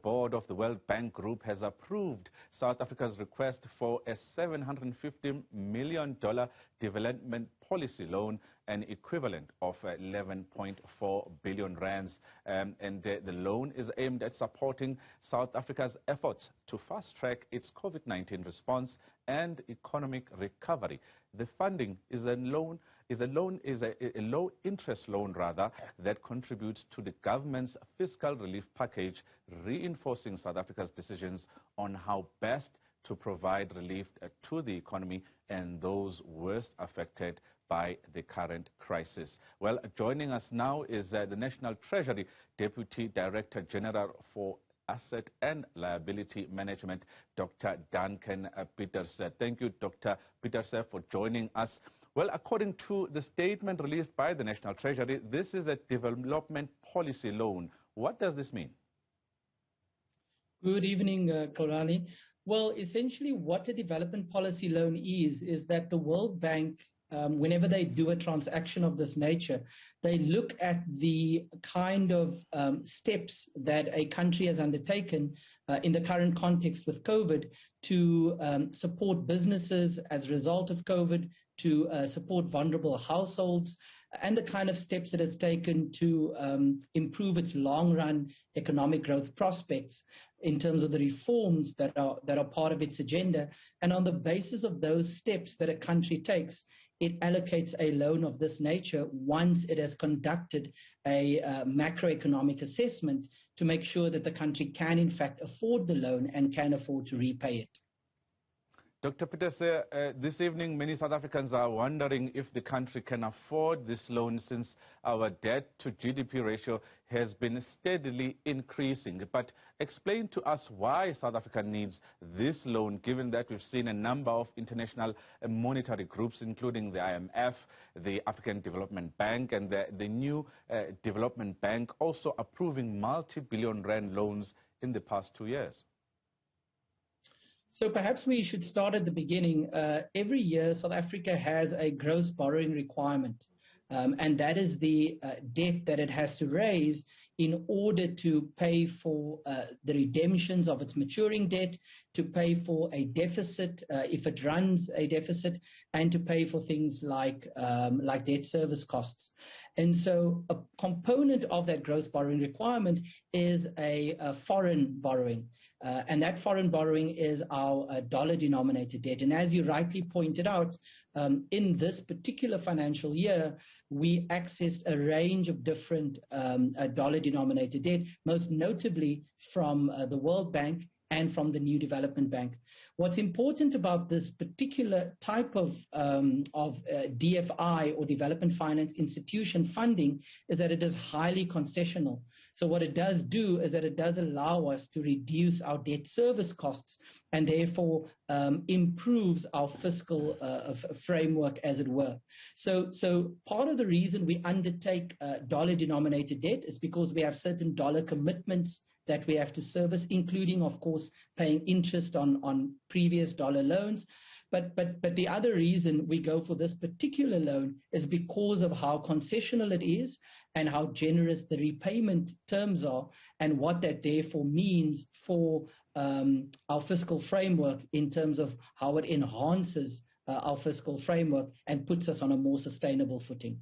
board of the World Bank Group has approved South Africa's request for a $750 million development policy loan, an equivalent of 11.4 billion rands. The loan is aimed at supporting South Africa's efforts to fast-track its COVID-19 response and economic recovery. The funding is a low-interest loan, rather, that contributes to the government's fiscal relief package, reinforcing South Africa's decisions on how best to provide relief to the economy and those worst affected by the current crisis. Well, joining us now is the National Treasury Deputy Director General for Asset and Liability Management, Dr. Duncan Peters. Thank you, Dr. Peters, for joining us. Well, according to the statement released by the National Treasury, this is a development policy loan. What does this mean? Good evening, Korani. Well, essentially what a development policy loan is that the World Bank, whenever they do a transaction of this nature, they look at the kind of steps that a country has undertaken in the current context with COVID to support businesses as a result of COVID, to support vulnerable households, and the kind of steps it has taken to improve its long-run economic growth prospects in terms of the reforms that are part of its agenda. And on the basis of those steps that a country takes, it allocates a loan of this nature once it has conducted a macroeconomic assessment to make sure that the country can in fact afford the loan and can afford to repay it. Dr. Peters, this evening many South Africans are wondering if the country can afford this loan, since our debt to GDP ratio has been steadily increasing. But explain to us why South Africa needs this loan, given that we've seen a number of international monetary groups, including the IMF, the African Development Bank, and the new Development Bank, also approving multi-billion rand loans in the past 2 years. So perhaps we should start at the beginning. Every year, South Africa has a gross borrowing requirement, and that is the debt that it has to raise in order to pay for the redemptions of its maturing debt, to pay for a deficit if it runs a deficit, and to pay for things like debt service costs. And so a component of that gross borrowing requirement is a foreign borrowing. And that foreign borrowing is our dollar-denominated debt. And as you rightly pointed out, in this particular financial year, we accessed a range of different dollar-denominated debt, most notably from the World Bank and from the New Development Bank. What's important about this particular type of DFI, or development finance institution funding, is that it is highly concessional. So what it does do is that it does allow us to reduce our debt service costs, and therefore improves our fiscal framework, as it were. So part of the reason we undertake dollar-denominated debt is because we have certain dollar commitments that we have to service, including, of course, paying interest on previous dollar loans. But the other reason we go for this particular loan is because of how concessional it is and how generous the repayment terms are, and what that therefore means for our fiscal framework in terms of how it enhances our fiscal framework and puts us on a more sustainable footing.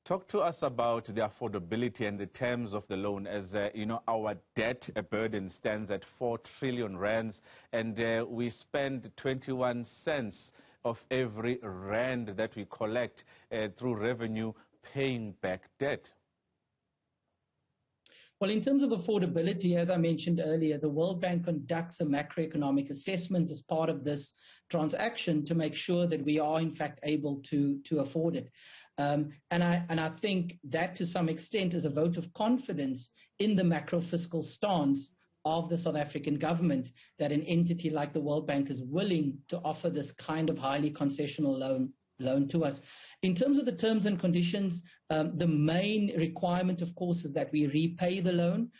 Talk to us about the affordability and the terms of the loan. As you know, our debt burden stands at 4 trillion rands, and we spend 21 cents of every rand that we collect through revenue paying back debt. Well, in terms of affordability, as I mentioned earlier, the World Bank conducts a macroeconomic assessment as part of this transaction to make sure that we are in fact able to afford it. And I think that to some extent is a vote of confidence in the macro fiscal stance of the South African government, that an entity like the World Bank is willing to offer this kind of highly concessional loan to us. In terms of the terms and conditions, the main requirement, of course, is that we repay the loan.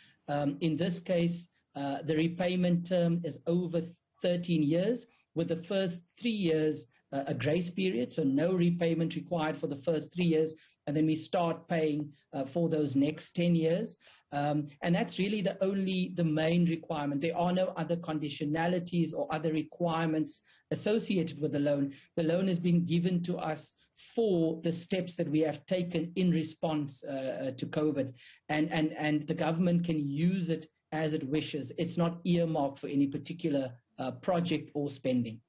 In this case, the repayment term is over 13 years, with the first 3 years a grace period, so no repayment required for the first 3 years, and then we start paying for those next 10 years. And that's really the main requirement. There are no other conditionalities or other requirements associated with the loan. The loan is being given to us for the steps that we have taken in response to COVID, and the government can use it as it wishes. It's not earmarked for any particular project or spending.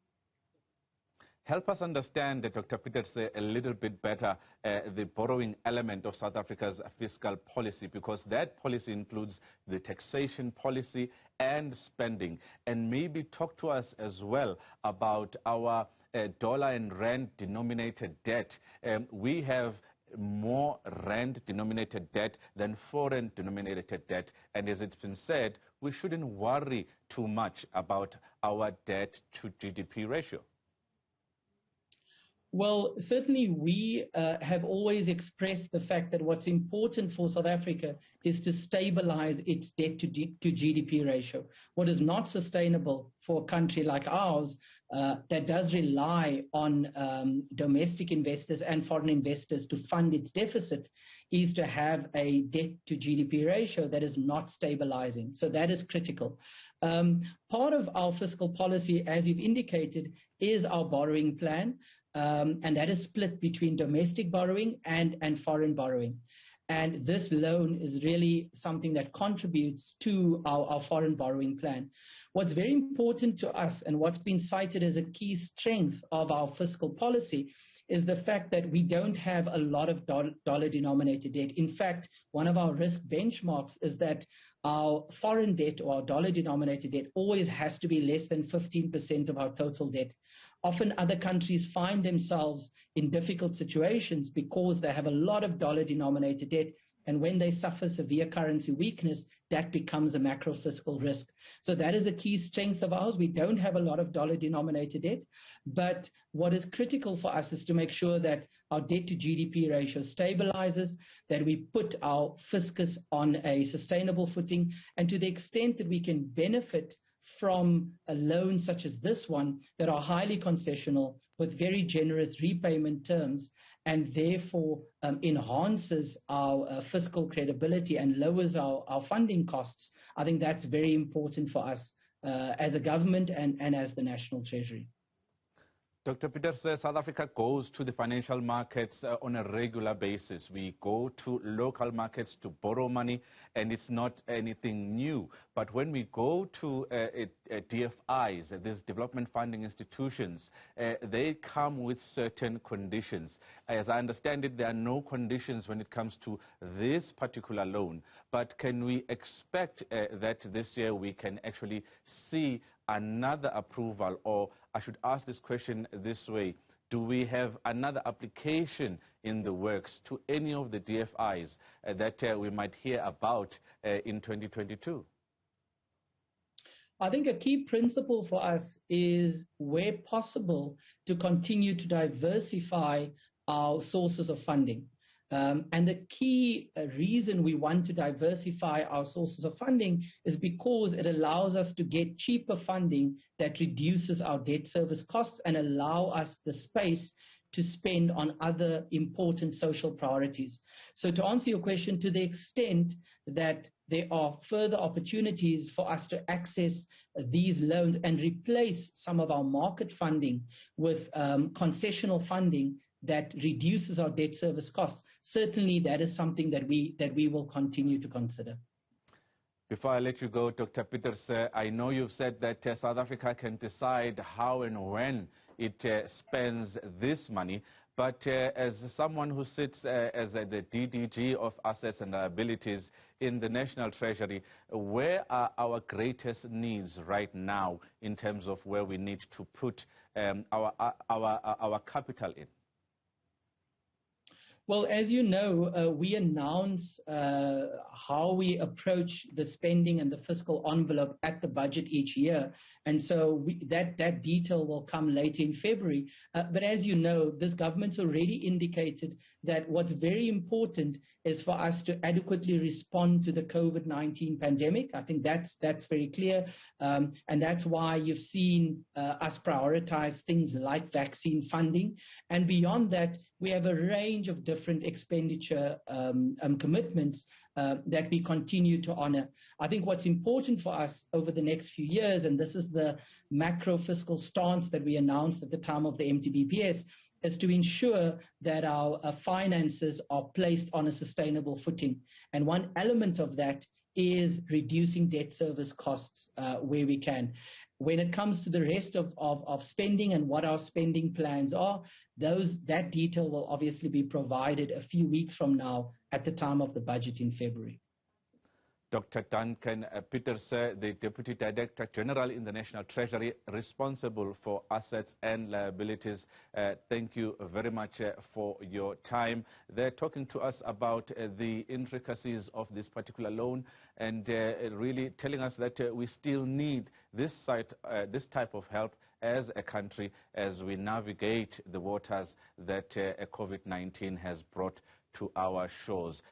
Help us understand, Dr. Peters, a little bit better the borrowing element of South Africa's fiscal policy, because that policy includes the taxation policy and spending. And maybe talk to us as well about our dollar and rand denominated debt. We have more rand denominated debt than foreign denominated debt. And as it's been said, we shouldn't worry too much about our debt to GDP ratio. Well, certainly we have always expressed the fact that what's important for South Africa is to stabilize its debt to GDP ratio. What is not sustainable for a country like ours that does rely on domestic investors and foreign investors to fund its deficit is to have a debt to GDP ratio that is not stabilizing. So that is critical. Part of our fiscal policy, as you've indicated, is our borrowing plan. And that is split between domestic borrowing and foreign borrowing. And this loan is really something that contributes to our foreign borrowing plan. What's very important to us and what's been cited as a key strength of our fiscal policy is the fact that we don't have a lot of dollar-denominated debt. In fact, one of our risk benchmarks is that our foreign debt or our dollar-denominated debt always has to be less than 15% of our total debt. Often other countries find themselves in difficult situations because they have a lot of dollar-denominated debt, and when they suffer severe currency weakness, that becomes a macro fiscal risk. So that is a key strength of ours. We don't have a lot of dollar-denominated debt, but what is critical for us is to make sure that our debt to GDP ratio stabilizes, that we put our fiscus on a sustainable footing, and to the extent that we can benefit from a loan such as this one that are highly concessional with very generous repayment terms, and therefore enhances our fiscal credibility and lowers our funding costs. I think that's very important for us as a government and as the National Treasury. Dr. Peters, South Africa goes to the financial markets on a regular basis. We go to local markets to borrow money, and it's not anything new. But when we go to DFIs, these development funding institutions, they come with certain conditions. As I understand it, there are no conditions when it comes to this particular loan. But can we expect that this year we can actually see another approval? Or I should ask this question this way: do we have another application in the works to any of the DFIs that we might hear about in 2022? I think a key principle for us is, where possible, to continue to diversify our sources of funding. And the key reason we want to diversify our sources of funding is because it allows us to get cheaper funding that reduces our debt service costs and allow us the space to spend on other important social priorities. So to answer your question, to the extent that there are further opportunities for us to access these loans and replace some of our market funding with concessional funding that reduces our debt service costs, certainly that is something that we will continue to consider. Before I let you go, Dr. Peters, I know you've said that South Africa can decide how and when it spends this money, but as someone who sits as the DDG of Assets and Liabilities in the National Treasury, where are our greatest needs right now in terms of where we need to put our capital in? Well, as you know, we announce how we approach the spending and the fiscal envelope at the budget each year. And so that detail will come later in February. But as you know, this government's already indicated that what's very important is for us to adequately respond to the COVID-19 pandemic. I think that's very clear. And that's why you've seen us prioritize things like vaccine funding. And beyond that, we have a range of different different expenditure commitments that we continue to honor. I think what's important for us over the next few years, and this is the macro fiscal stance that we announced at the time of the MTBPS, is to ensure that our finances are placed on a sustainable footing. And one element of that is reducing debt service costs where we can. When it comes to the rest of spending and what our spending plans are, that detail will obviously be provided a few weeks from now at the time of the budget in February. Dr. Duncan Peters, the Deputy Director General in the National Treasury, responsible for assets and liabilities. Thank you very much for your time. They're talking to us about the intricacies of this particular loan and really telling us that we still need this type of help as a country as we navigate the waters that COVID-19 has brought to our shores.